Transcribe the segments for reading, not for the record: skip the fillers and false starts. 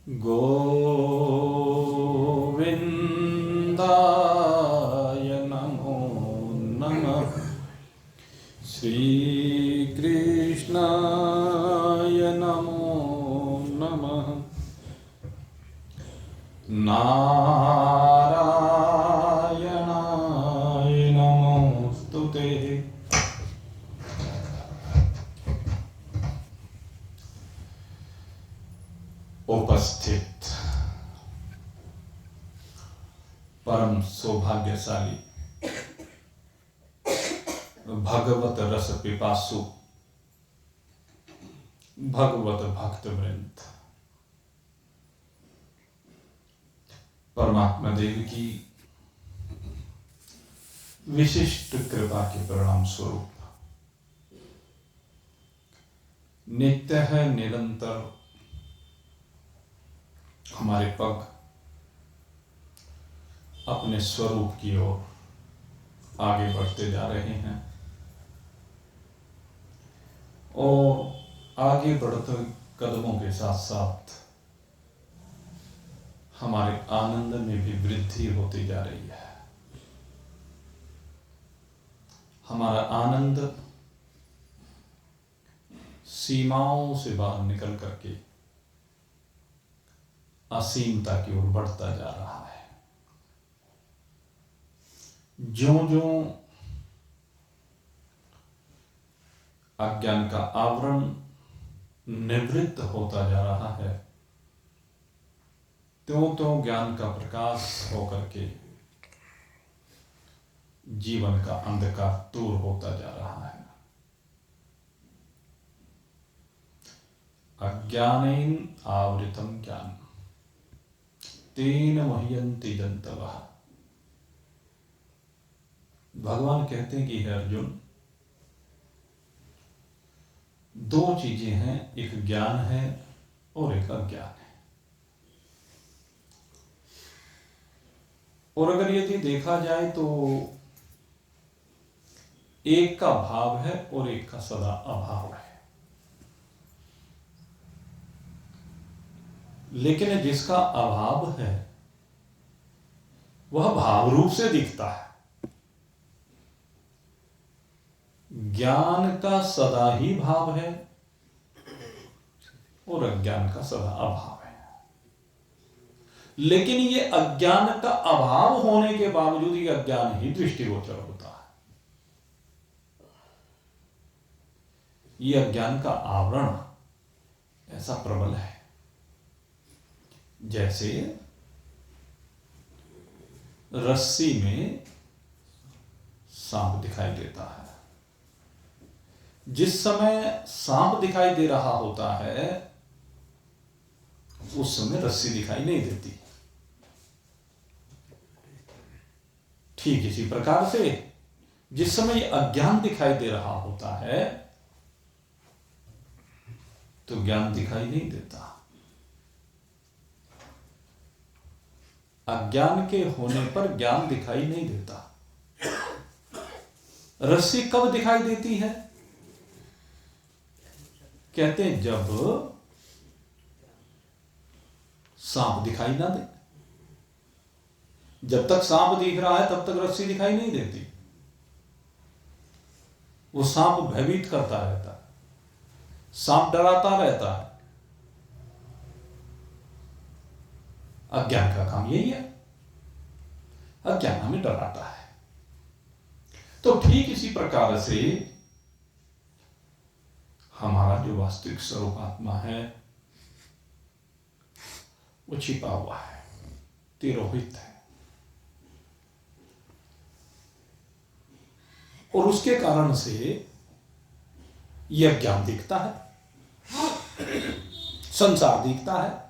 गोविन्दाय नमो नमः। श्रीकृष्णाय नमो नमः। नारायणाय नमोस्तुते। उपस्थित परम सौभाग्यशाली भगवत रस पिपासु भगवत भक्त वृंद, परमात्मा देव की विशिष्ट कृपा के परिणाम स्वरूप नित्य है निरंतर हमारे पग अपने स्वरूप की ओर आगे बढ़ते जा रहे हैं और आगे बढ़ते कदमों के साथ साथ हमारे आनंद में भी वृद्धि होती जा रही है। हमारा आनंद सीमाओं से बाहर निकल करके असीमता की ओर बढ़ता जा रहा है। ज्यों-ज्यों अज्ञान का आवरण निवृत्त होता जा रहा है, त्यों-त्यों ज्ञान का प्रकाश होकर के जीवन का अंधकार दूर होता जा रहा है। अज्ञानेन आवृतम ज्ञान तेन मुह्यन्ति जन्तवः। भगवान कहते हैं कि हे अर्जुन, दो चीजें हैं, एक ज्ञान है और एक अज्ञान है। और अगर यदि देखा जाए तो एक का भाव है और एक का सदा अभाव है। लेकिन जिसका अभाव है वह भाव रूप से दिखता है। ज्ञान का सदा ही भाव है और अज्ञान का सदा अभाव है। लेकिन ये अज्ञान का अभाव होने के बावजूद ये अज्ञान ही दृष्टिगोचर होता है। ये अज्ञान का आवरण ऐसा प्रबल है जैसे रस्सी में सांप दिखाई देता है। जिस समय सांप दिखाई दे रहा होता है उस समय रस्सी दिखाई नहीं देती। ठीक इसी प्रकार से जिस समय अज्ञान दिखाई दे रहा होता है तो ज्ञान दिखाई नहीं देता। अज्ञान के होने पर ज्ञान दिखाई नहीं देता। रस्सी कब दिखाई देती है? कहते हैं जब सांप दिखाई ना दे। जब तक सांप दिख रहा है तब तक रस्सी दिखाई नहीं देती। वो सांप भयभीत करता रहता है, सांप डराता रहता है। अज्ञान का काम यही है, अज्ञान हमें डराता है। तो ठीक इसी प्रकार से हमारा जो वास्तविक स्वरूप आत्मा है वो छिपा हुआ है, तिरोहित है। और उसके कारण से यह ज्ञान दिखता है, संसार दिखता है,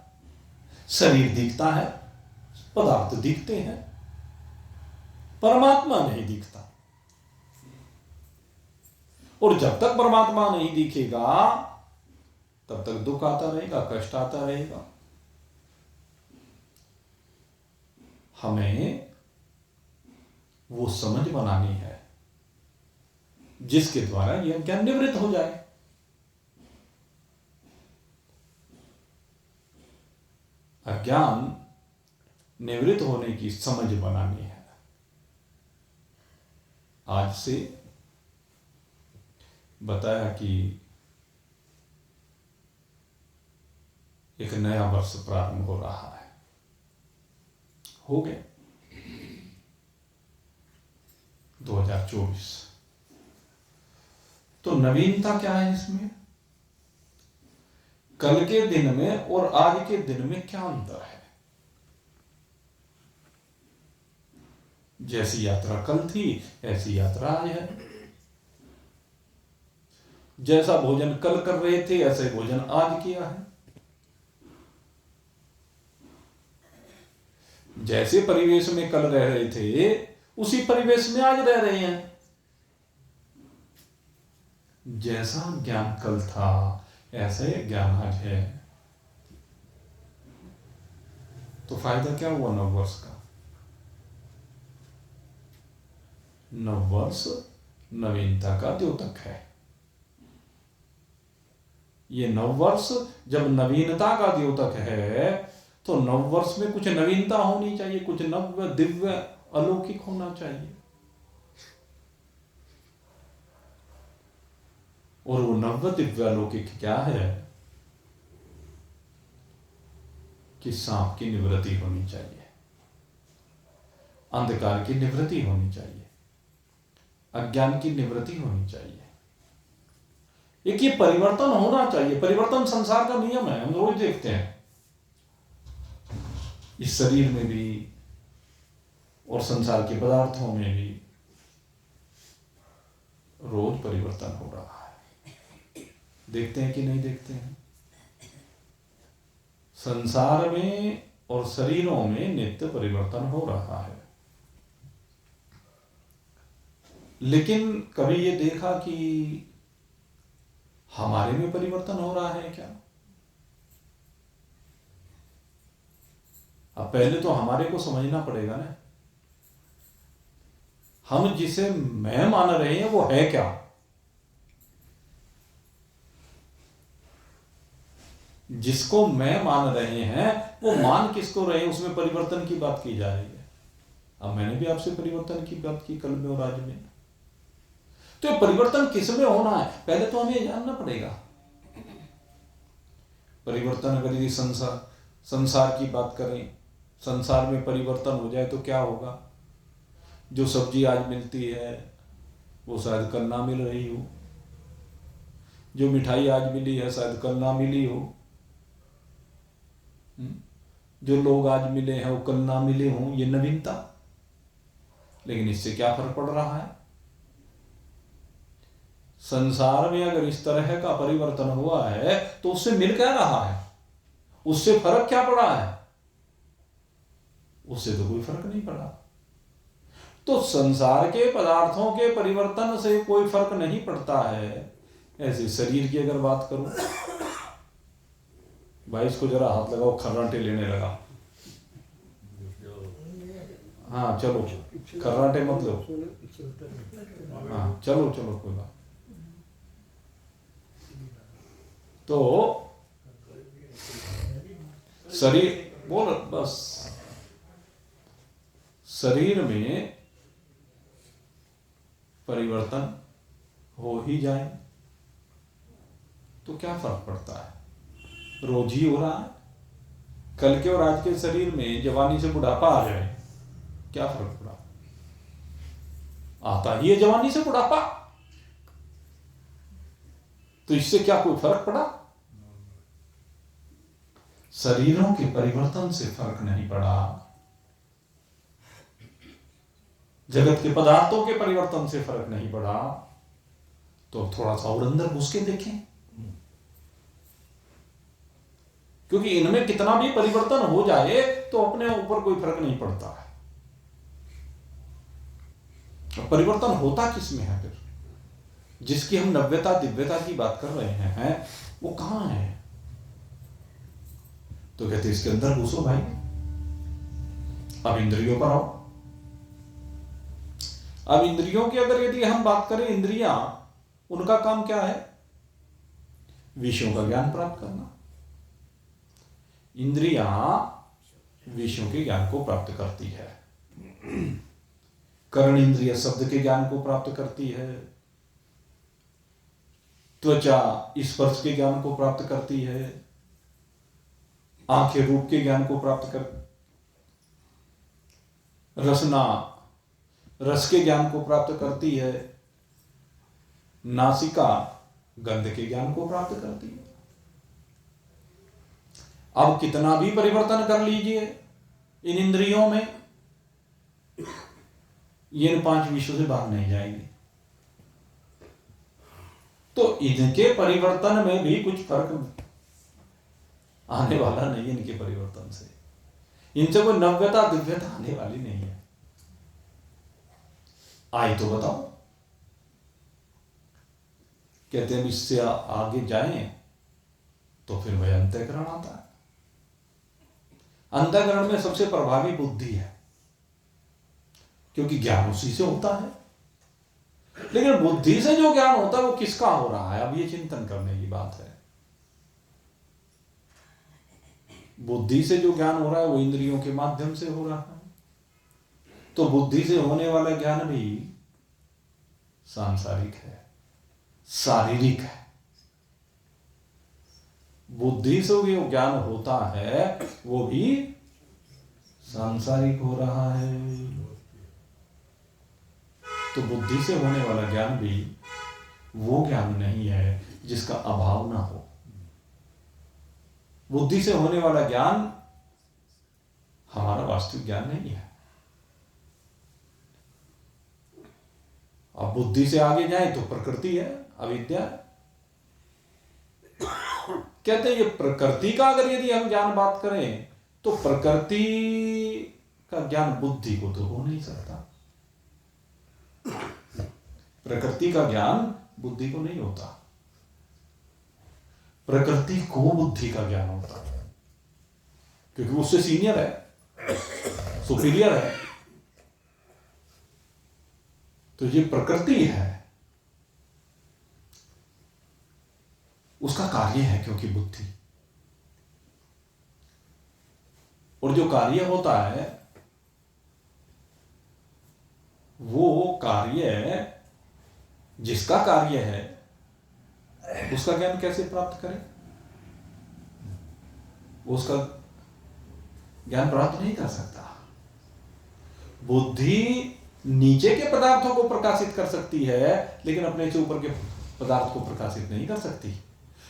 शरीर दिखता है, पदार्थ दिखते हैं, परमात्मा नहीं दिखता। और जब तक परमात्मा नहीं दिखेगा तब तक दुख आता रहेगा, कष्ट आता रहेगा। हमें वो समझ बनानी है जिसके द्वारा यह ज्ञान निवृत्त हो जाए। अज्ञान निवृत्त होने की समझ बनानी है। आज से बताया कि एक नया वर्ष प्रारंभ हो रहा है, हो गया 2024। तो नवीनता क्या है इसमें? कल के दिन में और आज के दिन में क्या अंतर है? जैसी यात्रा कल थी ऐसी यात्रा आज है। जैसा भोजन कल कर रहे थे ऐसे भोजन आज किया है। जैसे परिवेश में कल रह रहे थे उसी परिवेश में आज रह रहे हैं। जैसा ज्ञान कल था ऐसे ज्ञान आज है। तो फायदा क्या हुआ नववर्ष का? नववर्ष नवीनता का द्योतक है। ये नववर्ष जब नवीनता का द्योतक है तो नववर्ष में कुछ नवीनता होनी चाहिए, कुछ नव्य दिव्य अलौकिक होना चाहिए। और वो नव्य दिव्य अलौकिक क्या है कि सांप की निवृत्ति होनी चाहिए, अंधकार की निवृत्ति होनी चाहिए, अज्ञान की निवृत्ति होनी चाहिए। एक ये परिवर्तन होना चाहिए। परिवर्तन संसार का नियम है, हम रोज देखते हैं इस शरीर में भी और संसार के पदार्थों में भी रोज परिवर्तन हो रहा है। देखते हैं कि नहीं देखते हैं? संसार में और शरीरों में नित्य परिवर्तन हो रहा है। लेकिन कभी ये देखा कि हमारे में परिवर्तन हो रहा है क्या? अब पहले तो हमारे को समझना पड़ेगा ना, हम जिसे मैं मान रहे हैं वो है क्या? जिसको मैं मान रहे हैं वो मान किसको रहे? उसमें परिवर्तन की बात की जा रही है। अब मैंने भी आपसे परिवर्तन की बात की कल में और आज में। तो ये परिवर्तन किस में होना है पहले तो हमें जानना पड़ेगा। परिवर्तन अगर यदि संसार की बात करें, संसार में परिवर्तन हो जाए तो क्या होगा? जो सब्जी आज मिलती है वो शायद कल ना मिल रही हो, जो मिठाई आज मिली है शायद कल ना मिली हो, जो लोग आज मिले हैं वो कल ना मिले हों। ये नवीनता। लेकिन इससे क्या फर्क पड़ रहा है? संसार में अगर इस तरह का परिवर्तन हुआ है तो उससे मिल क्या रहा है? उससे फर्क क्या पड़ा है? उससे तो कोई फर्क नहीं पड़ा। तो संसार के पदार्थों के परिवर्तन से कोई फर्क नहीं पड़ता है। ऐसे शरीर की अगर बात करूं, भाई इसको जरा हाथ लगाओ, खर्राटे लेने लगा। हाँ चलो, खर्राटे मत लो। हाँ चलो चलो कोई बात। तो शरीर बोल, बस शरीर में परिवर्तन हो ही जाए तो क्या फर्क पड़ता है? रोज ही हो रहा है। कल के और आज के शरीर में जवानी से बुढ़ापा आ जाए क्या फर्क पड़ा? आता ही है जवानी से बुढ़ापा, तो इससे क्या कोई फर्क पड़ा? शरीरों के परिवर्तन से फर्क नहीं पड़ा, जगत के पदार्थों के परिवर्तन से फर्क नहीं पड़ा। तो थोड़ा सा और अंदर घुस के देखें, क्योंकि इनमें कितना भी परिवर्तन हो जाए तो अपने ऊपर कोई फर्क नहीं पड़ता है। तो परिवर्तन होता किसमें है फिर? जिसकी हम नव्यता दिव्यता की बात कर रहे हैं वो कहां है? तो कहते इसके अंदर घुसो भाई, अब इंद्रियों पर आओ। अब इंद्रियों की अगर यदि हम बात करें, इंद्रियां उनका काम क्या है? विषयों का ज्ञान प्राप्त करना। इंद्रियां विषयों के ज्ञान को प्राप्त करती है। कर्ण इंद्रिय शब्द के ज्ञान को प्राप्त करती है, त्वचा स्पर्श के ज्ञान को प्राप्त करती है, आंखें रूप के ज्ञान को प्राप्त कर, रसना रस के ज्ञान को प्राप्त करती है, नासिका गंध के ज्ञान को प्राप्त करती है। अब कितना भी परिवर्तन कर लीजिए इन इंद्रियों में, ये इन 5 विषयों से बाहर नहीं जाएंगे। तो इनके परिवर्तन में भी कुछ फर्क आने वाला नहीं है। इनके परिवर्तन से इनसे कोई नव्यता दिव्यता आने वाली नहीं है। आई तो बताओ। कहते हैं इससे आगे जाएं तो फिर वह अंतःकरण आता है। अंतःकरण में सबसे प्रभावी बुद्धि है, क्योंकि ज्ञान उसी से होता है। लेकिन बुद्धि से जो ज्ञान होता है वो किसका हो रहा है, अब ये चिंतन करने की बात है। बुद्धि से जो ज्ञान हो रहा है वो इंद्रियों के माध्यम से हो रहा है। तो बुद्धि से होने वाला ज्ञान भी सांसारिक है, शारीरिक है। बुद्धि से जो ज्ञान होता है वो भी सांसारिक हो रहा है। तो बुद्धि से होने वाला ज्ञान भी वो ज्ञान नहीं है जिसका अभाव ना हो। बुद्धि से होने वाला ज्ञान हमारा वास्तविक ज्ञान नहीं है। अब बुद्धि से आगे जाए तो प्रकृति है, अविद्या। कहते हैं ये प्रकृति का अगर यदि हम ज्ञान बात करें तो प्रकृति का ज्ञान बुद्धि को तो हो नहीं सकता। प्रकृति का ज्ञान बुद्धि को नहीं होता, प्रकृति को बुद्धि का ज्ञान होता है, क्योंकि उससे सीनियर है, सुपीरियर है। तो ये प्रकृति है, उसका कार्य है, क्योंकि बुद्धि। और जो कार्य होता है वो कार्य जिसका कार्य है उसका ज्ञान कैसे प्राप्त करें? उसका ज्ञान प्राप्त नहीं कर सकता। बुद्धि नीचे के पदार्थों को प्रकाशित कर सकती है, लेकिन अपने से ऊपर के पदार्थ को प्रकाशित नहीं कर सकती।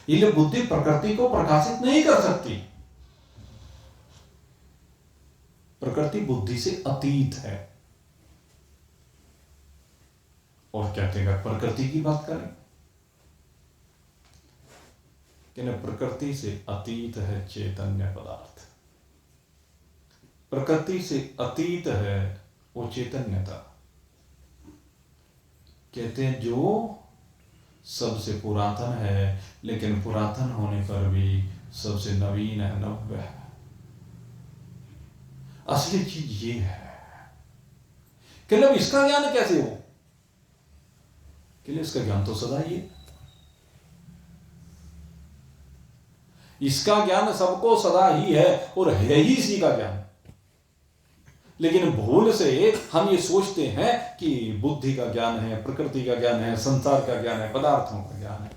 इसलिए बुद्धि प्रकृति को प्रकाशित नहीं कर सकती। प्रकृति बुद्धि से अतीत है। और कहते हैं प्रकृति की बात करें कि प्रकृति से अतीत है चैतन्य पदार्थ, प्रकृति से अतीत है वो चैतन्यता। कहते हैं जो सबसे पुरातन है, लेकिन पुरातन होने पर भी सबसे नवीन है, नव्य है। असली चीज ये है कि अब इसका ज्ञान कैसे हो? कि इसका ज्ञान तो सदा ही है। इसका ज्ञान सबको सदा ही है और है ही इसी का ज्ञान। लेकिन भूल से हम ये सोचते हैं कि बुद्धि का ज्ञान है, प्रकृति का ज्ञान है, संसार का ज्ञान है, पदार्थों का ज्ञान है।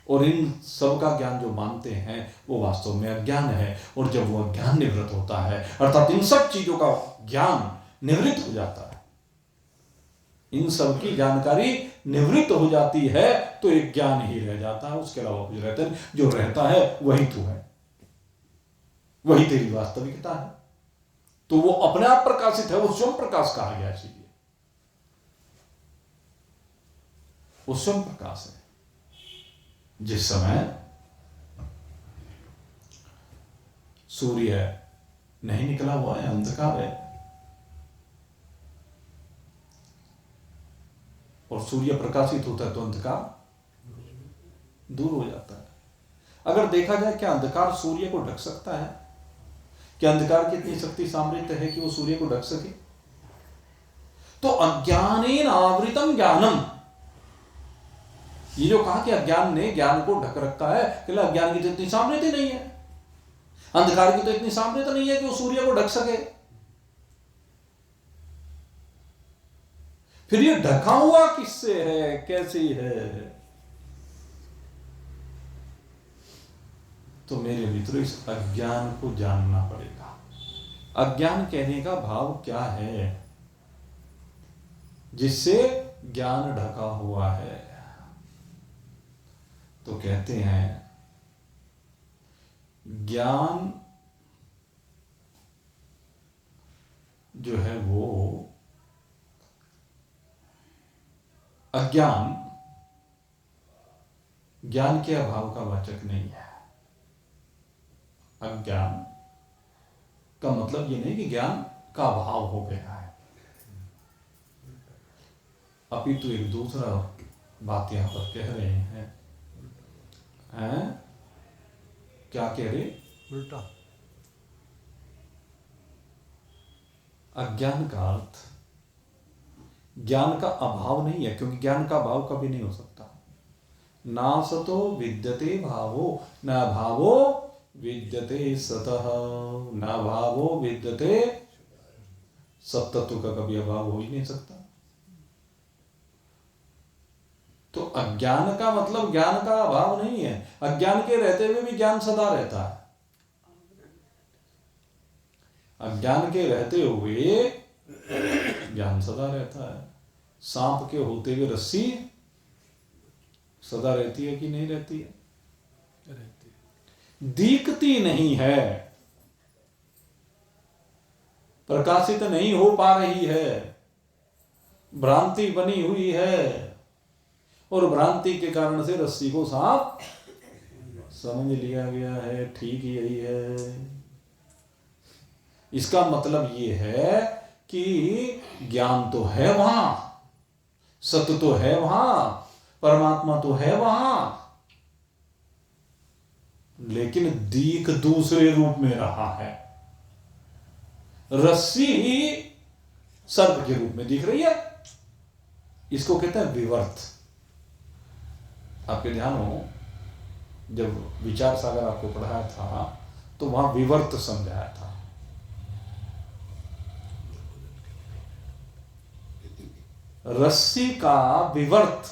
और इन सब का ज्ञान जो मानते हैं वो वास्तव में अज्ञान है। और जब वो अज्ञान निवृत्त होता है, अर्थात इन सब चीजों का ज्ञान निवृत्त हो जाता है, इन सब की जानकारी निवृत्त हो जाती है, तो एक ज्ञान ही रह जाता है। उसके अलावा कुछ रहता है, जो रहता है वही तू है, वही तेरी वास्तविकता है। तो वो अपने आप प्रकाशित है, वो स्वयं प्रकाश कहा गया। इसीलिए वो स्वयं प्रकाश है। जिस समय सूर्य नहीं निकला हुआ है, अंधकार है, और सूर्य प्रकाशित होता है तो अंधकार दूर हो जाता है। अगर देखा जाए क्या अंधकार सूर्य को ढक सकता है? क्या अंधकार की इतनी शक्ति सामर्थ्य है कि वो सूर्य को ढक सके? तो अज्ञानेन आवृतम ज्ञानम, ये जो कहा कि अज्ञान ने ज्ञान को ढक रखा है, अज्ञान की तो इतनी सामर्थ्य नहीं है। अंधकार की तो इतनी सामर्थ्य नहीं है कि वो सूर्य को ढक सके। फिर ये ढका हुआ किससे है, कैसी है? तो मेरे मित्रों, इस अज्ञान को जानना पड़ेगा। अज्ञान कहने का भाव क्या है? जिससे ज्ञान ढका हुआ है। तो कहते हैं ज्ञान जो है वो अज्ञान ज्ञान के अभाव का वाचक नहीं है। अज्ञान का मतलब ये नहीं कि ज्ञान का अभाव हो गया है, अपितु एक दूसरा बात यहां पर कह रहे हैं। क्या कह रहे? उल्टा। अज्ञान का अर्थ ज्ञान का अभाव नहीं है, क्योंकि ज्ञान का अभाव कभी नहीं हो सकता। ना सतो विद्यते भावो न भावो विद्यते सतः, न भावो विद्यते सत्तत्व का कभी अभाव हो ही नहीं सकता। तो अज्ञान का मतलब ज्ञान का अभाव नहीं है। अज्ञान के रहते हुए भी ज्ञान सदा रहता है। अज्ञान के रहते हुए ज्ञान सदा रहता है। सांप के होते हुए रस्सी सदा रहती है कि नहीं रहती है? रहती है। दिखती नहीं है, प्रकाशित नहीं हो पा रही है, भ्रांति बनी हुई है, और भ्रांति के कारण से रस्सी को सांप समझ लिया गया है। ठीक यही है। इसका मतलब ये है कि ज्ञान तो है वहां, सत्य तो है वहां, परमात्मा तो है वहां, लेकिन दीख दूसरे रूप में रहा है। रस्सी ही सर्प के रूप में दिख रही है। इसको कहते हैं विवर्त। आपके ध्यान हो, जब विचार सागर आपको पढ़ाया था तो वहां विवर्त समझाया था। रस्सी का विवर्त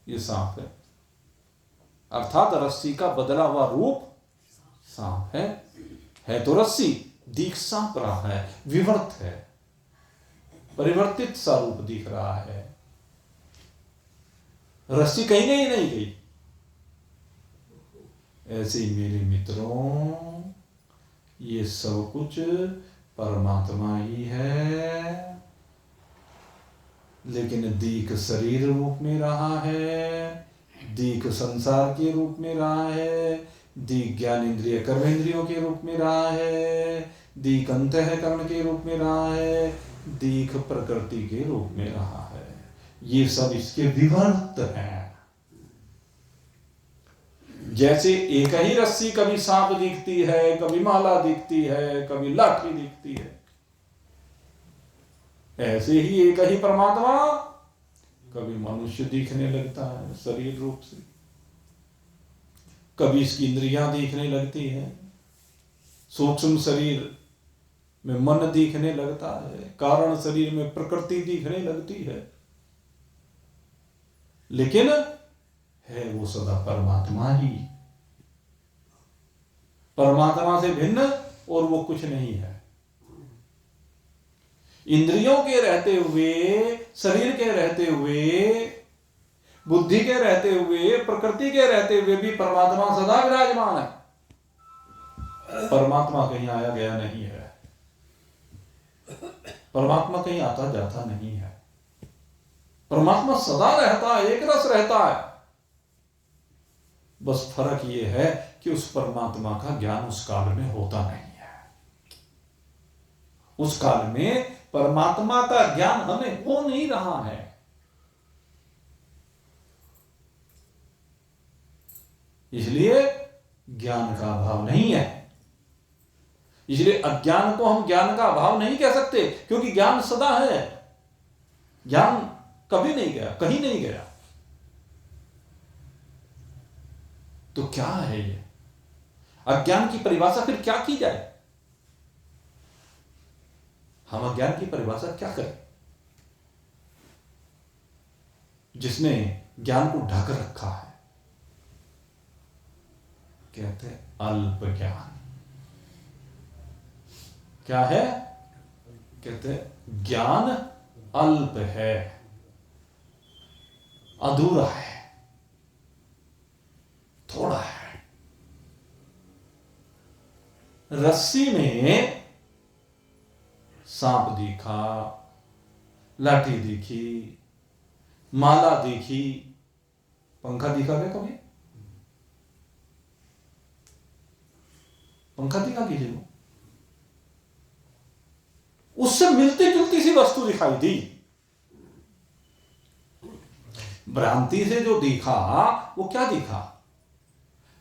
ये सांप है, अर्थात रस्सी का बदला हुआ रूप सांप है तो रस्सी दिख सांप रहा है, विवर्त है, परिवर्तित सा रूप दिख रहा है। रस्सी कहीं नहीं गई। ऐसे ही मेरे मित्रों, ये सब कुछ परमात्मा ही है, लेकिन दीख शरीर रूप में रहा है, दीख संसार के रूप में रहा है, दीख ज्ञान इंद्रिय कर्मेंद्रियों के रूप में रहा है, दीख अंतःकरण के रूप में रहा है, दीख प्रकृति के रूप में रहा है। ये सब इसके विवर्त हैं। जैसे एक ही रस्सी कभी सांप दिखती है, कभी माला दिखती है, कभी लाठी दिखती है, ऐसे ही एक ही परमात्मा कभी मनुष्य दिखने लगता है शरीर रूप से, कभी इसकी इंद्रियां दिखने लगती हैं, सूक्ष्म शरीर में मन दिखने लगता है, कारण शरीर में प्रकृति दिखने लगती है, लेकिन है वो सदा परमात्मा ही। परमात्मा से भिन्न और वो कुछ नहीं है। इंद्रियों के रहते हुए, शरीर के रहते हुए, बुद्धि के रहते हुए, प्रकृति के रहते हुए भी परमात्मा सदा विराजमान है। परमात्मा कहीं आया गया नहीं है, परमात्मा कहीं आता जाता नहीं है। परमात्मा सदा रहता है, एक रस रहता है। बस फर्क यह है कि उस परमात्मा का ज्ञान उस काल में होता नहीं है। उस काल में परमात्मा का ज्ञान हमें हो नहीं रहा है। इसलिए ज्ञान का अभाव नहीं है। इसलिए अज्ञान को हम ज्ञान का अभाव नहीं कह सकते, क्योंकि ज्ञान सदा है। ज्ञान कभी नहीं गया, कहीं नहीं गया। तो क्या है ये? अज्ञान की परिभाषा फिर क्या की जाए? हम अज्ञान की परिभाषा क्या करें? जिसने ज्ञान को ढक रखा है, कहते हैं अल्प ज्ञान। क्या है? कहते हैं ज्ञान अल्प है, अधूरा है, थोड़ा है। रस्सी में सांप दिखा, लाठी दिखी, माला दिखी, पंखा दिखा क्या कभी? पंखा दिखा किसी को? उससे मिलती जुलती सी वस्तु दिखाई दी। भ्रांति से जो दिखा वो क्या दिखा?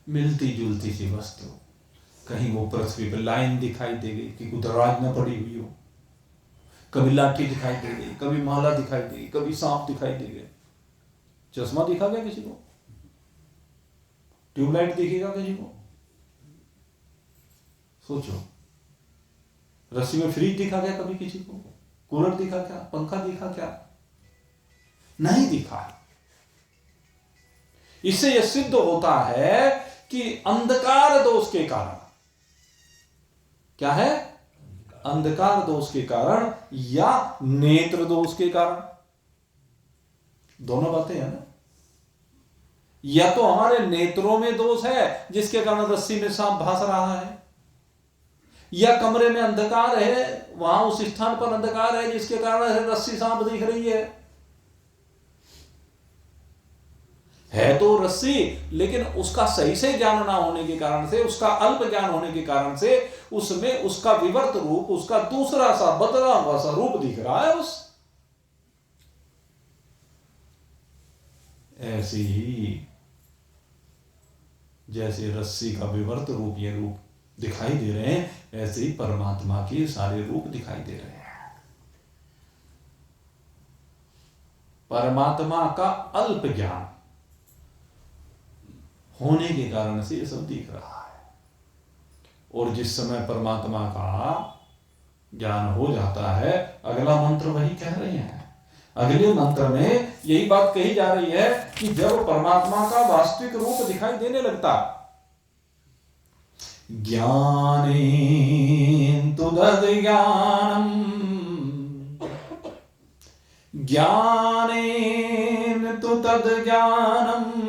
मिलती जुलती सी वस्तु। कहीं वो पृथ्वी पर लाइन दिखाई दे गई कि कुदराज न पड़ी हुई हो, कभी लाठी दिखाई दे गई, कभी माला दिखाई दे गई, कभी सांप दिखाई दे गए। चश्मा दिखा गया किसी को? ट्यूबलाइट दिखेगा किसी को? सोचो। रस्सी में फ्रिज दिखा गया कभी किसी को? कूलर दिखा क्या? पंखा दिखा क्या? नहीं दिखा। इससे यह सिद्ध होता है कि अंधकार दोष के कारण, क्या है? अंधकार दोष के कारण या नेत्र दोष के कारण। दोनों बातें हैं ना। या तो हमारे नेत्रों में दोष है जिसके कारण रस्सी में सांप भास रहा है, या कमरे में अंधकार है, वहां उस स्थान पर अंधकार है जिसके कारण रस्सी सांप दिख रही है तो रस्सी, लेकिन उसका सही से ज्ञान ना होने के कारण से, उसका अल्प ज्ञान होने के कारण से उसमें उसका विवर्त रूप, उसका दूसरा सा बदला हुआ सा रूप दिख रहा है। उस ऐसी ही जैसे रस्सी का विवर्त रूप, ये रूप दिखाई दे रहे हैं, ऐसे ही परमात्मा के सारे रूप दिखाई दे रहे हैं। परमात्मा का अल्प ज्ञान होने के कारण से ये सब दिख रहा है। और जिस समय परमात्मा का ज्ञान हो जाता है, अगला मंत्र वही कह रहे हैं। अगले मंत्र में यही बात कही जा रही है कि जब परमात्मा का वास्तविक रूप दिखाई देने लगता, ज्ञानेन तु तद्ज्ञानम्, ज्ञानेन तु तद्ज्ञानम्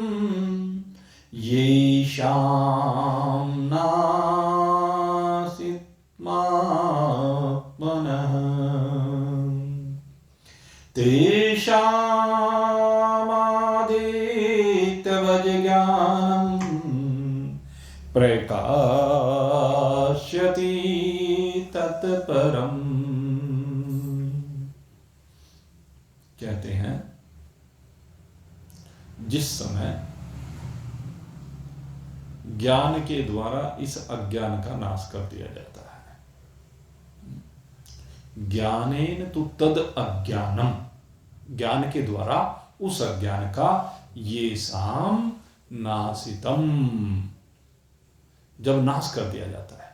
येषां नासीत्मात्मनः तेषामादित्यवज् ज्ञानम् प्रकाश्यति तत्परम्। कहते हैं जिस समय ज्ञान के द्वारा इस अज्ञान का नाश कर दिया जाता है, ज्ञानेन तु तद अज्ञानम, ज्ञान के द्वारा उस अज्ञान का ये साम नासितम, जब नाश कर दिया जाता है,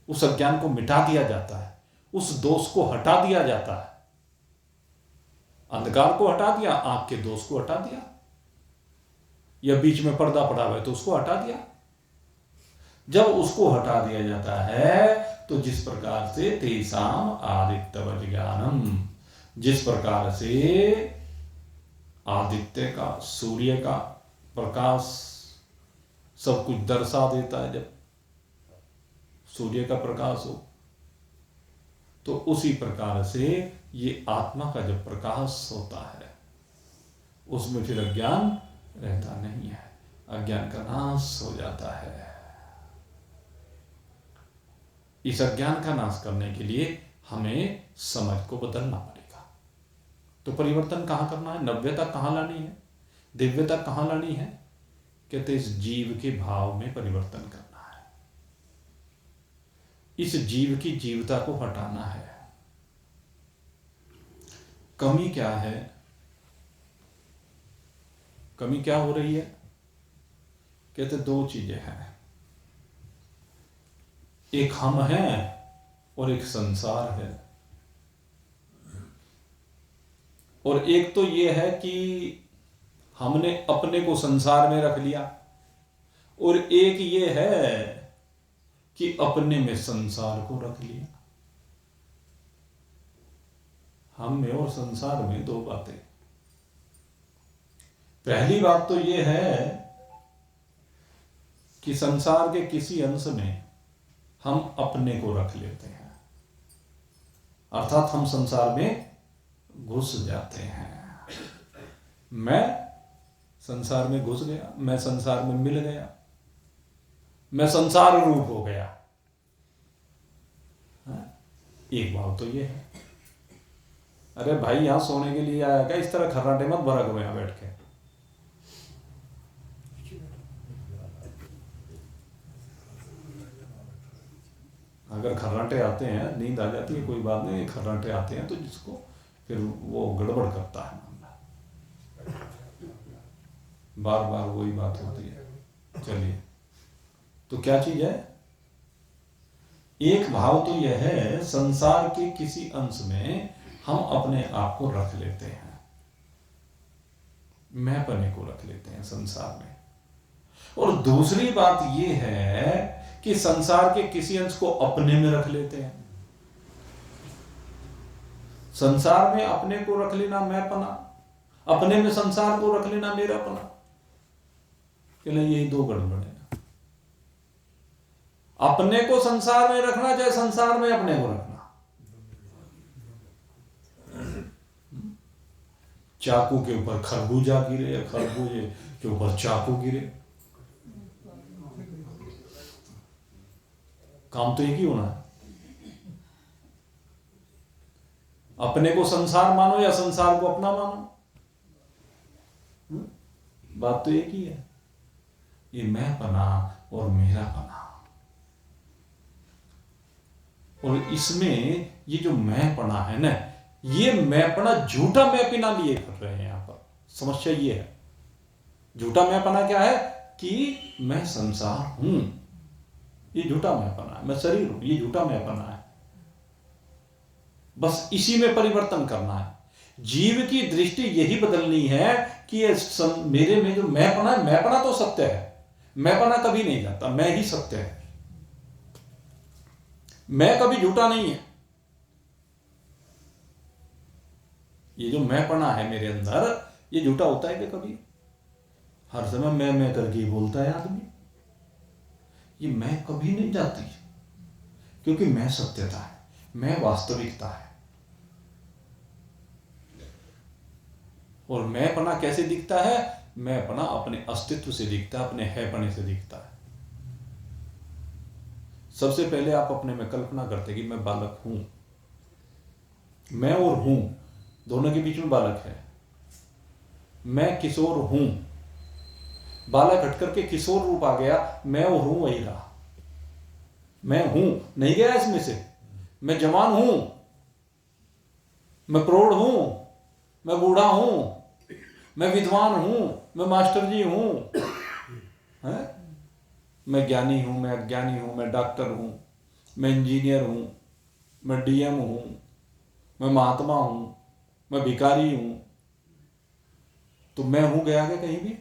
उस अज्ञान को मिटा दिया जाता है, उस दोष को हटा दिया जाता है। अंधकार को हटा दिया, आंख के दोष को हटा दिया, या बीच में पर्दा पड़ा हुआ है तो उसको हटा दिया। जब उसको हटा दिया जाता है तो जिस प्रकार से तेसाम आदित्यवज् ज्ञानम, जिस प्रकार से आदित्य का, सूर्य का प्रकाश सब कुछ दर्शा देता है, जब सूर्य का प्रकाश हो, तो उसी प्रकार से ये आत्मा का जब प्रकाश होता है उसमें फिर अज्ञान रहता नहीं है, अज्ञान का नाश हो जाता है। इस अज्ञान का नाश करने के लिए हमें समझ को बदलना पड़ेगा। तो परिवर्तन कहाँ करना है? नव्यता कहाँ लानी है? दिव्यता कहाँ लानी है? कहते इस जीव के भाव में परिवर्तन करना है, इस जीव की जीवता को हटाना है। कमी क्या है? कमी क्या हो रही है? कहते दो चीजें हैं। एक हम हैं और एक संसार है। और एक तो ये है कि हमने अपने को संसार में रख लिया, और एक ये है कि अपने में संसार को रख लिया। हम में और संसार में दो बातें। पहली बात तो ये है कि संसार के किसी अंश में हम अपने को रख लेते हैं, अर्थात हम संसार में घुस जाते हैं। मैं संसार में घुस गया, मैं संसार में मिल गया, मैं संसार रूप हो गया। एक बात तो ये है। अरे भाई यहां सोने के लिए आया क्या? इस तरह खर्राटे मत भरा करो यहां बैठ के। अगर खर्राटे आते हैं, नींद आ जाती है कोई बात नहीं, खर्राटे आते हैं तो जिसको फिर वो गड़बड़ करता है मामला, बार बार वही बात होती है। चलिए, तो क्या चीज है? एक भाव तो यह है, संसार के किसी अंश में हम अपने आप को रख लेते हैं, मैंपने को रख लेते हैं संसार में। और दूसरी बात यह है कि संसार के किसी अंश को अपने में रख लेते हैं। संसार में अपने को रख लेना मैंपना, अपने में संसार को रख लेना मेरापना। यही दो गड़बड़ है। अपने को संसार में रखना, चाहे संसार में अपने को रखना। चाकू के ऊपर खरबूजा गिरे या खरबूजे के ऊपर चाकू गिरे, काम तो एक ही होना है। अपने को संसार मानो या संसार को अपना मानो, बात तो एक ही है। ये मैंपना और मेरापना। और इसमें ये जो मैंपना है ना, ये मैंपना झूठा मैंपना लिए कर रहे हैं यहां पर। समस्या ये है, झूठा मैंपना क्या है कि मैं संसार हूं, ये झूठा मैंपना है। मैं शरीर हूं, ये झूठा मैंपना है। बस इसी में परिवर्तन करना है। जीव की दृष्टि यही बदलनी है कि ये मेरे में जो मैंपना है, मैंपना तो सत्य है, मैंपना कभी नहीं जाता, मैं ही सत्य है। मैं कभी झूठा नहीं है। ये जो मैंपना है मेरे अंदर, ये झूठा होता है कि कभी? हर समय मैं करके ही बोलता है आदमी। ये मैं कभी नहीं जाती, क्योंकि मैं सत्यता है, मैं वास्तविकता है। और मैंपना कैसे दिखता है? मैंपना अपने अस्तित्व से दिखता है, अपने हैपने से दिखता है। सबसे पहले आप अपने में कल्पना करते कि मैं बालक हूं। मैं और हूं दोनों के बीच में बालक है। मैं किशोर हूं, बालक हटकर के किशोर रूप आ गया, मैं और हूं वही रहा। मैं हूं नहीं गया इसमें से। मैं जवान हूं, मैं प्रौढ़ हूं, मैं बूढ़ा हूं, मैं विद्वान हूं, मैं मास्टर जी हूं, है? मैं ज्ञानी हूं, मैं अज्ञानी हूं, मैं डॉक्टर हूं, मैं इंजीनियर हूं, मैं डीएम हूं, मैं महात्मा हूं, मैं भिखारी हूं। तो मैं हूं गया क्या कहीं भी?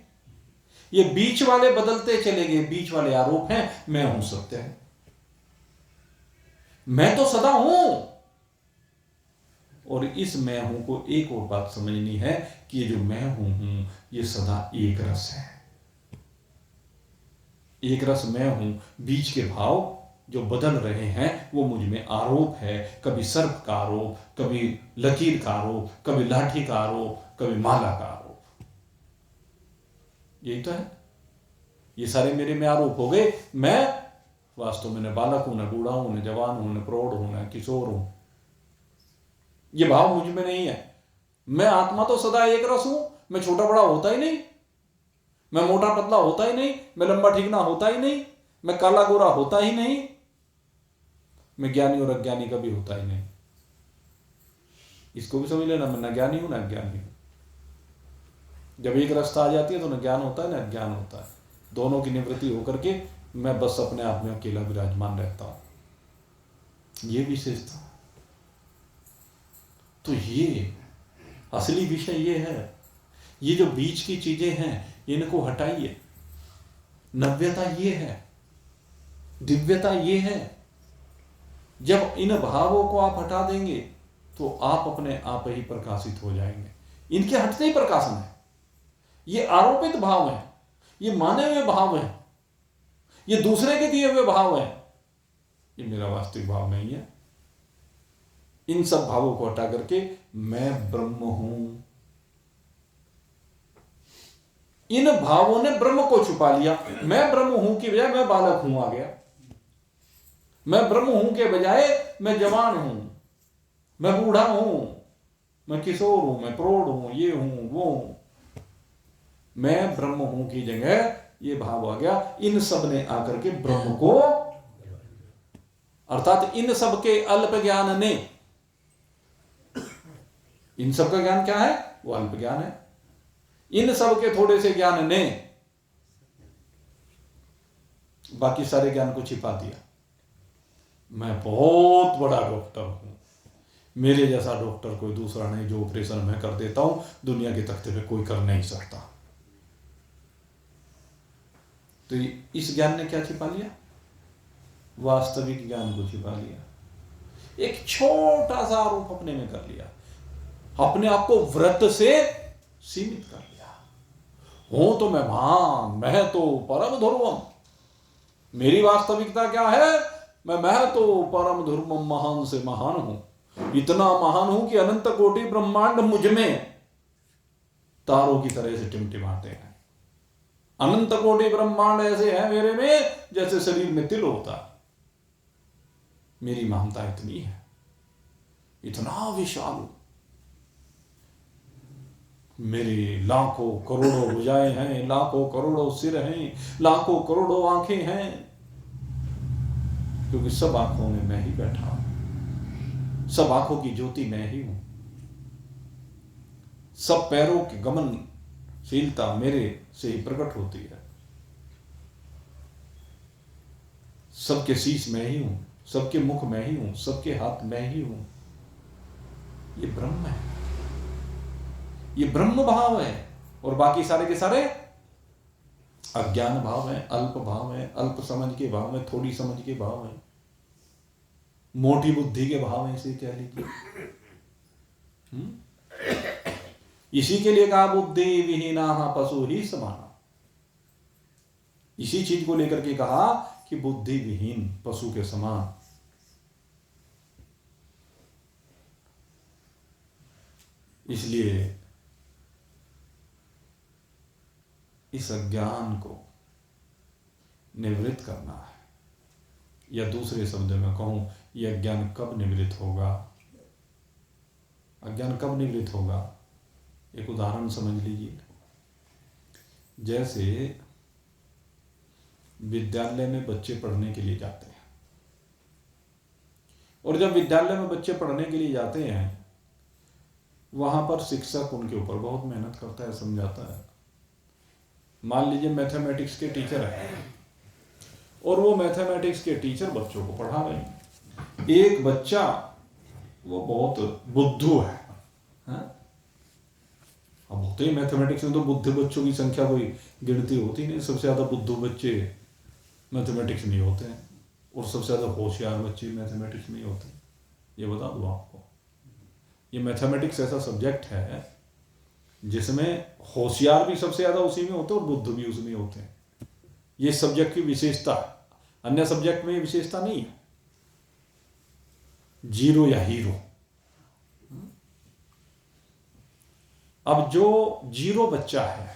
ये बीच वाले बदलते चले गए, बीच वाले आरोप हैं। मैं हूं सत्य है, मैं तो सदा हूं। और इस मैं हूं को एक और बात समझनी है कि ये जो मैं हूं ये सदा एक रस है। एक रस मैं हूं। बीच के भाव जो बदल रहे हैं वो मुझ में आरोप है। कभी सर्प का आरोप, कभी लकीर का आरोप, कभी लाठी का आरोप, कभी माला का आरोप। यही तो है। ये सारे मेरे में आरोप हो गए। मैं वास्तव में न बालक हूं, न बूढ़ा हूं, न जवान हूं, न प्रौढ़ हूं, न किशोर हूं। ये भाव मुझ में नहीं है। मैं आत्मा तो सदा एक रस हूं। मैं छोटा बड़ा होता ही नहीं, मैं मोटा पतला होता ही नहीं, मैं लंबा ठीकना होता ही नहीं, मैं काला गोरा होता ही नहीं, मैं ज्ञानी और अज्ञानी कभी होता ही नहीं। इसको भी समझ लेना, मैं न ज्ञानी हूं न अज्ञानी हूं। जब एक रास्ता आ जाती है तो न ज्ञान होता है न अज्ञान होता है। दोनों की निवृत्ति होकर के मैं बस अपने आप में अकेला विराजमान रहता हूं। ये विशेषता। तो ये असली विषय ये है, ये जो बीच की चीजें हैं इनको हटाइए। नव्यता ये है, दिव्यता ये है। जब इन भावों को आप हटा देंगे तो आप अपने आप ही प्रकाशित हो जाएंगे। इनके हटते ही प्रकाशन है। ये आरोपित भाव है, ये माने हुए भाव है, ये दूसरे के दिए हुए भाव है, ये मेरा वास्तविक भाव नहीं है। इन सब भावों को हटा करके मैं ब्रह्म हूं, इन भावों ने ब्रह्म को छुपा लिया। मैं ब्रह्म हूं की बजाय मैं बालक हूं आ गया। मैं ब्रह्म हूं के बजाय मैं जवान हूं, मैं बूढ़ा हूं, मैं किशोर हूं, मैं प्रौढ़ हूं, ये हूं वो हूं। मैं ब्रह्म हूं की जगह ये भाव आ गया। इन सब ने आकर के ब्रह्म को, अर्थात इन सब के अल्प ज्ञान ने, इन सब का ज्ञान क्या है? वो अल्प ज्ञान है। इन सब के थोड़े से ज्ञान ने बाकी सारे ज्ञान को छिपा दिया। मैं बहुत बड़ा डॉक्टर हूं, मेरे जैसा डॉक्टर कोई दूसरा नहीं, जो ऑपरेशन मैं कर देता हूं दुनिया के तख्ते पे कोई कर नहीं सकता। तो इस ज्ञान ने क्या छिपा लिया? वास्तविक ज्ञान को छिपा लिया। एक छोटा सा आरोप अपने में कर लिया, अपने आप को व्रत से सीमित कर लिया। हूं तो मैं महान, मैं तो परम ध्रुवम। मेरी वास्तविकता क्या है? मैं तो परम ध्रुवम, महान से महान हूं। इतना महान हूं कि अनंत कोटि ब्रह्मांड मुझ में तारों की तरह से टिमटिमाते हैं। अनंत कोटि ब्रह्मांड ऐसे हैं मेरे में जैसे शरीर में तिल होता। मेरी महानता इतनी है, इतना विशाल। मेरे लाखों करोड़ों भुजाएं हैं, लाखों करोड़ों सिर हैं, लाखों करोड़ों आंखें हैं, क्योंकि सब आंखों में मैं ही बैठा हूं। सब आंखों की ज्योति मैं ही हूं। सब पैरों की गमनशीलता मेरे से ही प्रकट होती है। सबके शीश मैं ही हूं, सबके मुख मैं ही हूं, सबके हाथ मैं ही हूं। ये ब्रह्म है, ये ब्रह्म भाव है। और बाकी सारे के सारे अज्ञान भाव है, अल्प भाव है, अल्प समझ के भाव है, थोड़ी समझ के भाव है, मोटी बुद्धि के भाव है, इसे कह लीजिए। इसी के लिए कहा बुद्धि विहीना पशु ही समाना। इसी चीज को लेकर के कहा कि बुद्धि विहीन पशु के समान। इसलिए इस अज्ञान को निवृत्त करना है, या दूसरे शब्दों में कहूं, यह अज्ञान कब निवृत्त होगा? अज्ञान कब निवृत्त होगा? एक उदाहरण समझ लीजिए। जैसे विद्यालय में बच्चे पढ़ने के लिए जाते हैं, और जब विद्यालय में बच्चे पढ़ने के लिए जाते हैं, वहां पर शिक्षक उनके ऊपर बहुत मेहनत करता है, समझाता है। मान लीजिए मैथमेटिक्स के टीचर हैं, और वो मैथमेटिक्स के टीचर बच्चों को पढ़ा रहे हैं। एक बच्चा वो बहुत बुद्धू है, अब होते ही मैथमेटिक्स में तो बुद्धू बच्चों की संख्या कोई गिनती होती नहीं। सबसे ज्यादा बुद्धू बच्चे मैथमेटिक्स में होते हैं, और सबसे ज्यादा होशियार बच्चे मैथमेटिक्स में होते हैं। ये बता दूं आपको, ये मैथमेटिक्स ऐसा सब्जेक्ट है जिसमें होशियार भी सबसे ज्यादा उसी में होते हैं और बुद्धू भी उसमें होते हैं। ये सब्जेक्ट की विशेषता है, अन्य सब्जेक्ट में ये विशेषता नहीं है। जीरो या हीरो। अब जो जीरो बच्चा है,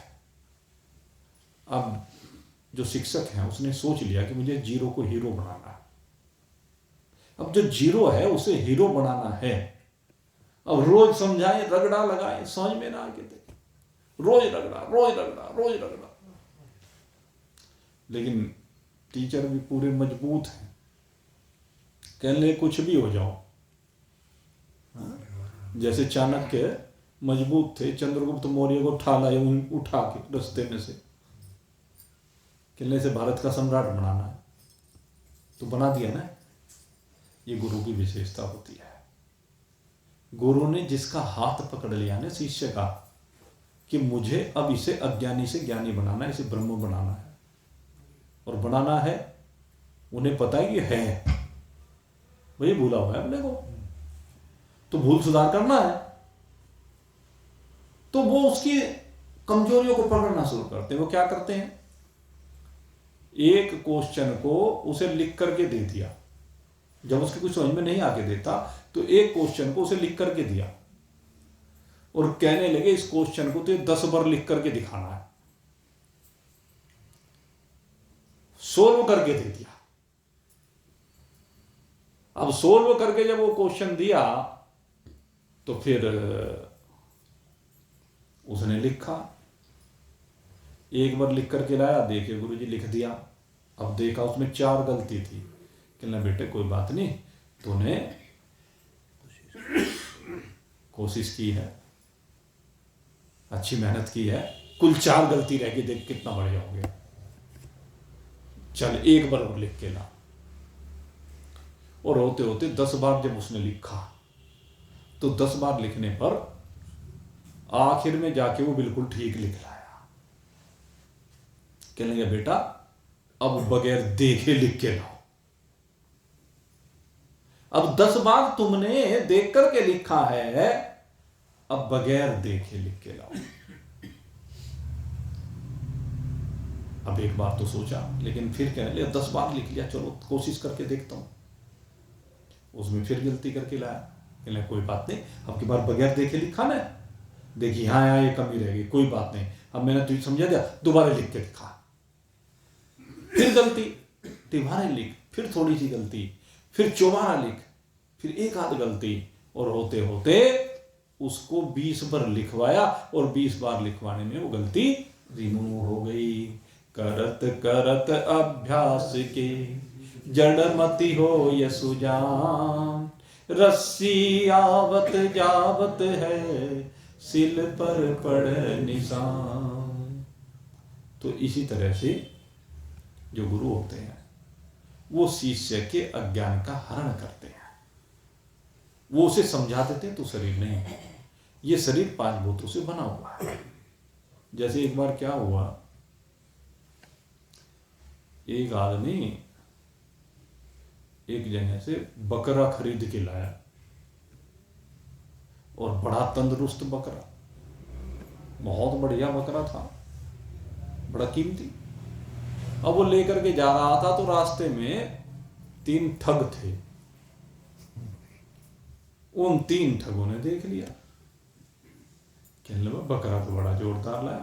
अब जो शिक्षक है उसने सोच लिया कि मुझे जीरो को हीरो बनाना है। अब जो जीरो है उसे हीरो बनाना है। अब रोज समझाए, रगड़ा लगाए, समझ में ना आके देखे, रोज रगड़ा, रोज रगड़ा, रोज रगड़ा। लेकिन टीचर भी पूरे मजबूत हैं, कहने लगे कुछ भी हो जाओ। जैसे चाणक्य मजबूत थे, चंद्रगुप्त मौर्य को उठा लाए, उठा के रास्ते में से, कहने से भारत का सम्राट बनाना है, तो बना दिया ना। ये गुरु की विशेषता होती है। गुरु ने जिसका हाथ पकड़ लिया ना शिष्य का कि मुझे अब इसे अज्ञानी से ज्ञानी बनाना है, इसे ब्रह्म बनाना है, और बनाना है, उन्हें पता है कि है भाई भूला हुआ है अपने को, तो भूल सुधार करना है, तो वो उसकी कमजोरियों को पकड़ना शुरू करते हैं। वो क्या करते हैं, एक क्वेश्चन को उसे लिख करके दे दिया, जब उसके कुछ समझ में नहीं आके देता तो एक क्वेश्चन को उसे लिख करके दिया और कहने लगे इस क्वेश्चन को तो 10 बार लिख करके दिखाना है, सोल्व करके दे दिया। अब सोल्व करके जब वो क्वेश्चन दिया तो फिर उसने लिखा, एक बार लिख करके लाया, देखे गुरुजी लिख दिया। अब देखा उसमें 4 गलती थी। कहना बेटे कोई बात नहीं, तूने कोशिश की है, अच्छी मेहनत की है, कुल 4 गलती रह गई, देख कितना बढ़ जाओगे, चल एक बार और लिख के ला। और होते होते 10 बार जब उसने लिखा तो 10 बार लिखने पर आखिर में जाके वो बिल्कुल ठीक लिख लाया। कहने लगा बेटा अब बगैर देखे लिख के लाओ। अब 10 बार तुमने देख करके लिखा है, अब बगैर देखे लिख के लाओ। अब एक बार तो सोचा, लेकिन फिर कहने लगा 10 बार लिख लिया, चलो कोशिश करके देखता हूं। उसमें फिर गलती करके लाया। कहने कोई बात नहीं, अब की बार बगैर देखे लिखा ना, देखिए हाँ यहाँ ये कमी रह गई, कोई बात नहीं, अब मैंने तुझे समझा दिया, दोबारा लिख के दिखा। फिर गलती, दोबारा लिख, फिर थोड़ी सी गलती, फिर चौबारा लिख, फिर एक आध गलती, और होते होते उसको 20 बार लिखवाया, और 20 बार लिखवाने में वो गलती रिमूव हो गई। करत करत अभ्यास के जड़मति हो यसुजान, रस्सी आवत जावत है सिल पर पड़ निशान। तो इसी तरह से जो गुरु होते हैं वो शिष्य के अज्ञान का हरण करते हैं, वो उसे समझा देते हैं तो शरीर नहीं है, ये शरीर 5 भूतों से बना हुआ है। जैसे एक बार क्या हुआ, एक आदमी एक जगह से बकरा खरीद के लाया, और बड़ा तंदुरुस्त बकरा, बहुत बढ़िया बकरा था, बड़ा कीमती। अब वो लेकर के जा रहा था तो रास्ते में 3 ठग थे। उन 3 ठगों ने देख लिया, कहने लगा बकरा तो बड़ा जोरदार लाया,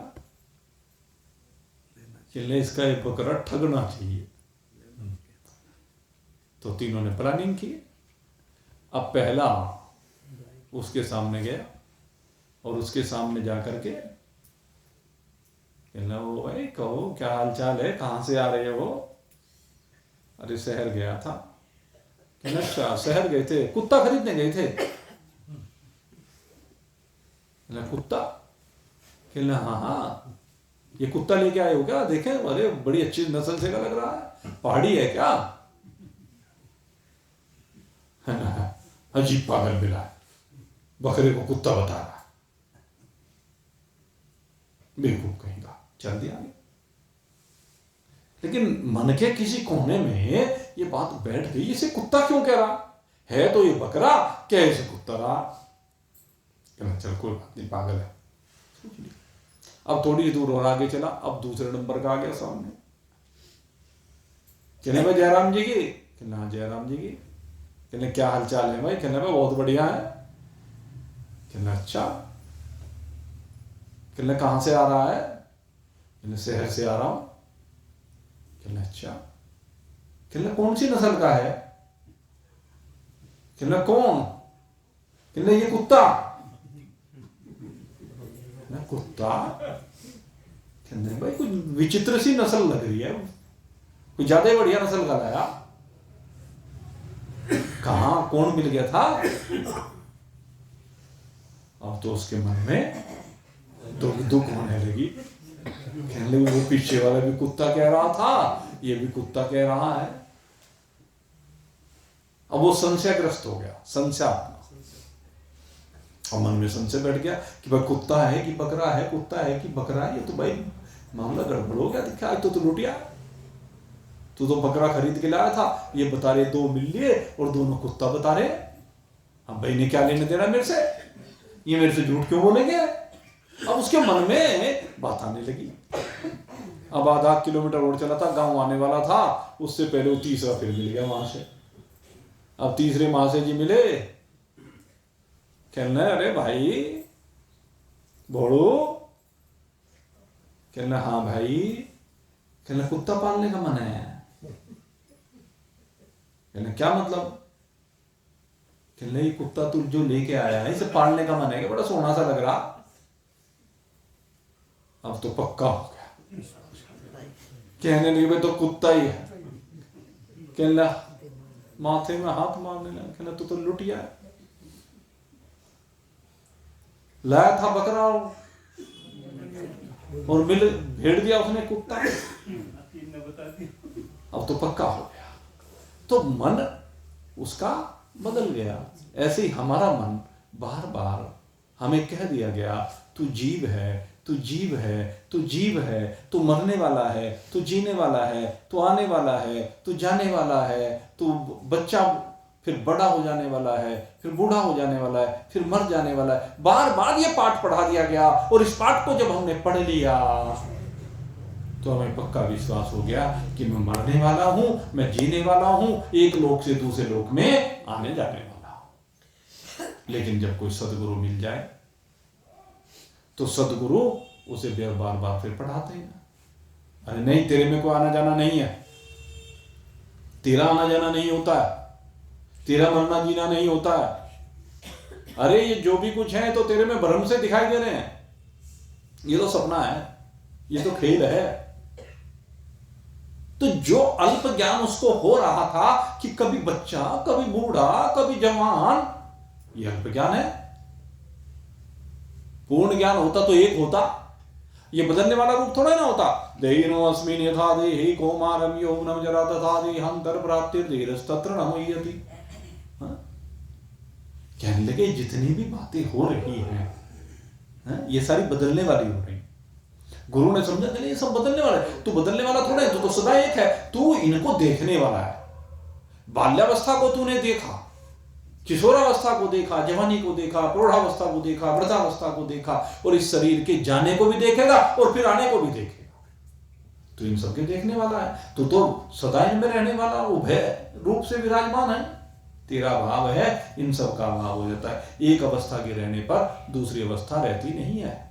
कहने इसका एक बकरा ठगना चाहिए। तो तीनों ने प्लानिंग की। अब पहला उसके सामने गया और उसके सामने जाकर के कहना वो भाई कहो क्या हाल चाल है, कहाँ से आ रहे हो? अरे शहर गया था। कहना अच्छा शहर गए थे, कुत्ता खरीदने गए थे? कहना कुत्ता? कहना हाँ हाँ, ये कुत्ता लेके आए हो क्या? देखें अरे बड़ी अच्छी नस्ल से का लग रहा है, पहाड़ी है क्या? अजीब पागल मिला है, बकरे को कुत्ता बता रहा है, बिल्कुल कहेगा। चल दिया आगे। लेकिन मन के किसी कोने में ये बात बैठ गई, इसे कुत्ता क्यों कह रहा है? तो ये बकरा, क्या इसे कुत्ता रहा? चल कोई बात नहीं, पागल है। अब थोड़ी दूर और आगे चला, अब दूसरे नंबर का आ गया सामने। कहने भाई जयराम जी की? कहना हाँ जयराम जी की। कहने क्या हाल चाल है भाई? कहने भाई बहुत बढ़िया है। कहना अच्छा। कहने कहाँ से आ रहा है? कहने शहर से आ रहा हूं। कहना अच्छा। कहना कौन सी नस्ल का है? कहना कौन? कहना ये कुत्ता। कहना कुत्ता? कहने भाई कुछ विचित्र सी नस्ल लग रही है, कुछ ज्यादा ही बढ़िया नस्ल का लाया। कहाँ कौन मिल गया था? अब तो उसके मन में दुख होने लगी। कहने लगी वो पीछे वाला भी कुत्ता कह रहा था, ये भी कुत्ता कह रहा है। अब वो संशयग्रस्त हो गया, संशयात्मा। और मन में संशय बैठ गया कि भाई कुत्ता है कि बकरा है, कुत्ता है कि बकरा है, ये तो भाई मामला गड़बड़ हो गया। दिखा तो लुटिया, तू तो बकरा खरीद के लाया था, ये बता रहे 2 मिल लिए और दोनों कुत्ता बता रहे। अब भाई ने क्या लेने देना मेरे से, ये मेरे से झूठ क्यों बोलेंगे। अब उसके मन में बात आने लगी। अब आधा किलोमीटर और चला था, गांव आने वाला था, उससे पहले वो तीसरा फिर मिल गया वहां से। अब तीसरे महाशय जी मिले, कहना अरे भाई भोड़ू, कहना हाँ भाई, कहना कुत्ता पालने का मन है। कहना क्या मतलब, कहना ये कुत्ता तू जो लेके आया है इसे पालने का मन है, कि बड़ा सोना सा लग रहा। अब तो पक्का हो गया, कहने लगे भाई तो कुत्ता ही है। कहना माथे में हाथ मारने लगा, कहना तू तो लुटिया है, लाया था बकरा और मिल भेड़ दिया उसने कुत्ता। अब तो पक्का हो गया, तो मन उसका बदल गया। ऐसे ही हमारा मन बार बार हमें कह दिया गया तू जीव है, तू जीव है, तू जीव है, तू मरने वाला है, तू जीने वाला है, तू आने वाला है, तू जाने वाला है, तू बच्चा फिर बड़ा हो जाने वाला है, फिर बूढ़ा हो जाने वाला है, फिर मर जाने वाला है। बार बार ये पाठ पढ़ा दिया गया और इस पाठ को जब हमने पढ़ लिया तो हमें पक्का विश्वास हो गया कि मैं मरने वाला हूं, मैं जीने वाला हूं, एक लोक से दूसरे लोक में आने जाने वाला हूं। लेकिन जब कोई सदगुरु मिल जाए तो सदगुरु उसे बार बार फिर पढ़ाते हैं, अरे नहीं तेरे में कोई आना जाना नहीं है, तेरा आना जाना नहीं होता है, तेरा मरना जीना नहीं होता है। अरे ये जो भी कुछ है तो तेरे में भ्रम से दिखाई दे रहे हैं, ये तो सपना है, ये तो खेल है। तो जो अल्प ज्ञान उसको हो रहा था कि कभी बच्चा, कभी बूढ़ा, कभी जवान, ये अल्प ज्ञान है। पूर्ण ज्ञान होता तो एक होता, ये बदलने वाला रूप थोड़ा ना होता। देहिनो अस्मिन् यथा देहि कौमारं यौवनं जरा तथा देहांतर प्राप्तिर्धीरस्तत्र न मुह्यति। कहने लगे जितनी भी बातें हो रही हैं, ये सारी बदलने वाली हो रही। गुरु ने समझा कि ये सब बदलने वाला है, तू बदलने वाला थोड़ा है, तू तो सदा एक है, तू इनको देखने वाला है। बाल्यावस्था को तूने देखा, किशोरावस्था को देखा, जवानी को देखा, प्रौढ़ावस्था को देखा, वृद्धावस्था को देखा, और इस शरीर के जाने को भी देखेगा और फिर आने को भी देखेगा। तो इन सबके देखने वाला है, तू तो सदा इनमें रहने वाला उभय रूप से विराजमान है। तेरा भाव है, इन सब का भाव हो जाता है। एक अवस्था के रहने पर दूसरी अवस्था रहती नहीं है।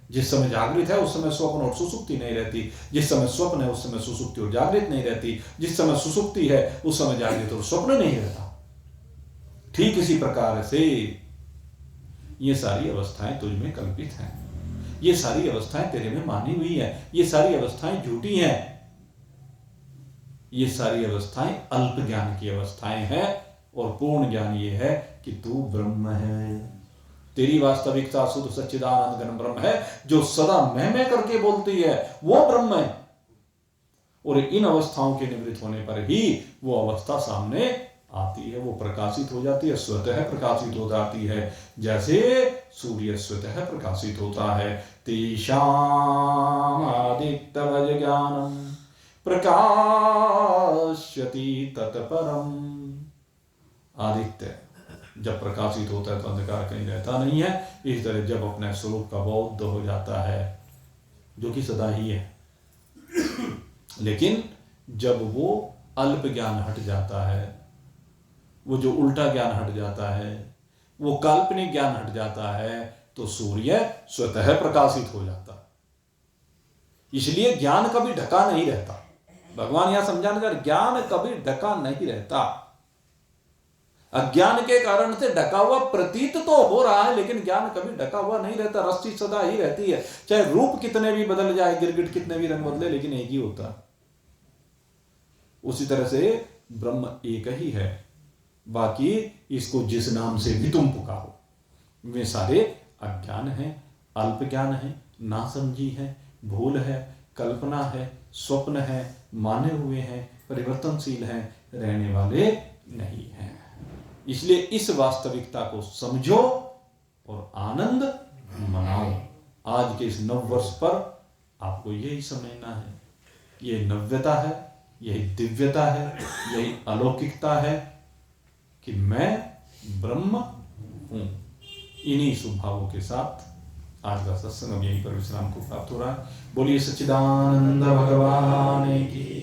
जिस समय जागृत है उस समय स्वप्न और सुसुप्ति नहीं रहती, जिस समय स्वप्न है उस समय सुसुप्ति और जागृत नहीं रहती, जिस समय सुसुप्ति है उस समय जागृत और स्वप्न नहीं रहता। ठीक इसी प्रकार से ये सारी अवस्थाएं तुझ में कल्पित हैं, ये सारी अवस्थाएं तेरे में मानी हुई है, ये सारी अवस्थाएं झूठी हैं, ये सारी अवस्थाएं अल्प ज्ञान की अवस्थाएं हैं। और पूर्ण ज्ञान ये है कि तू ब्रह्म है, तेरी वास्तविकता शुद्ध सच्चिदानंद घन ब्रह्म है, जो सदा मैं करके बोलती है वो ब्रह्म है। और इन अवस्थाओं के निवृत्त होने पर ही वो अवस्था सामने आती है, वो प्रकाशित हो जाती है, स्वतः प्रकाशित हो जाती है, जैसे सूर्य स्वतः प्रकाशित होता है। तेषाम् आदित्यवज ज्ञानम् प्रकाश्यति तत्परम्। आदित्य जब प्रकाशित होता है तो अंधकार कहीं रहता नहीं है। इस तरह जब अपने स्वरूप का बोध हो जाता है, जो कि सदा ही है, लेकिन जब वो अल्प ज्ञान हट जाता है, वो जो उल्टा ज्ञान हट जाता है, वो काल्पनिक ज्ञान हट जाता है, तो सूर्य स्वतः प्रकाशित हो जाता है। इसलिए ज्ञान कभी ढका नहीं रहता। भगवान यहां समझाने का, ज्ञान कभी ढका नहीं रहता। अज्ञान के कारण से ढका हुआ प्रतीत तो हो रहा है, लेकिन ज्ञान कभी ढका हुआ नहीं रहता। रस्सी सदा ही रहती है, चाहे रूप कितने भी बदल जाए, गिरगिट कितने भी रंग बदले, लेकिन एक ही होता है। उसी तरह से ब्रह्म एक ही है, बाकी इसको जिस नाम से भी तुम पुकारो, वे सारे अज्ञान है, अल्प ज्ञान है, नासमझी है, भूल है, कल्पना है, स्वप्न है, माने हुए हैं, परिवर्तनशील हैं, रहने वाले नहीं है। इसलिए इस वास्तविकता को समझो और आनंद मनाओ। आज के इस नव वर्ष पर आपको यही समझना है, यही नव्यता है, यही दिव्यता है, यही अलौकिकता है कि मैं ब्रह्म हूं। इन्हीं स्वभावों के साथ आज का सत्संग अब यहीं पर विश्राम को प्राप्त हो रहा है। बोलिए सच्चिदानंद भगवान की।